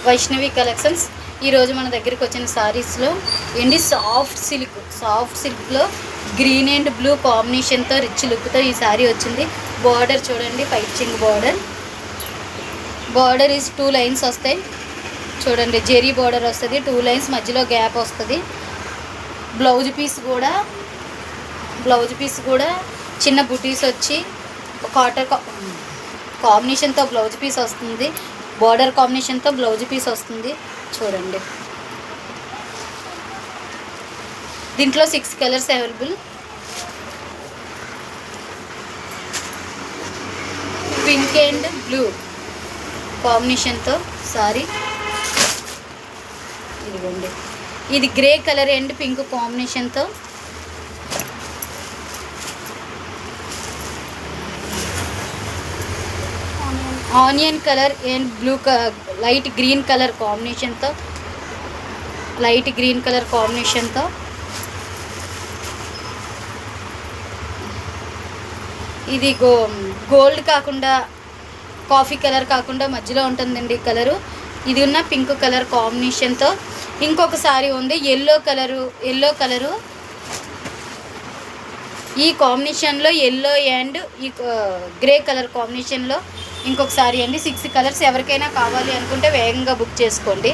Vaishnavi collections. ఈరోజు మన దగ్గరికి వచ్చిన శారీస్లో ఏంటి సాఫ్ట్ సిల్క్లో గ్రీన్ అండ్ బ్లూ కాంబినేషన్తో రిచ్ లుక్తో ఈ శారీ వచ్చింది. బార్డర్ చూడండి, పైచింగ్ బార్డర్ ఈజ్ 2 లైన్స్ వస్తాయి చూడండి. జెరీ బార్డర్ వస్తుంది, 2 లైన్స్ మధ్యలో గ్యాప్ వస్తుంది. బ్లౌజ్ పీస్ కూడా చిన్న బుటీస్ వచ్చి కాటన్ కాంబినేషన్తో బ్లౌజ్ పీస్ వస్తుంది. బార్డర్ కాంబినేషన్తో బ్లౌజ్ పీస్ వస్తుంది చూడండి. దీంట్లో 6 colours available. Pink and blue కాంబినేషన్తో సారీ. ఇదిగోండి, ఇది గ్రే కలర్ అండ్ పింక్ కాంబినేషన్తో. Onion colour and blue light green colour కాంబినేషన్తో ఇది గోల్డ్ కాకుండా కాఫీ కలర్ కాకుండా మధ్యలో ఉంటుందండి కలరు. ఇది ఉన్న పింక్ కలర్ కాంబినేషన్తో ఇంకొక సారీ ఉంది ఎల్లో కలరు. ఈ కాంబినేషన్లో ఎల్లో అండ్ ఈ గ్రే కలర్ కాంబినేషన్లో ఇంకొక సారీ అండి. 6 కలర్స్. ఎవరికైనా కావాలి అనుకుంటే వేగంగా బుక్ చేసుకోండి.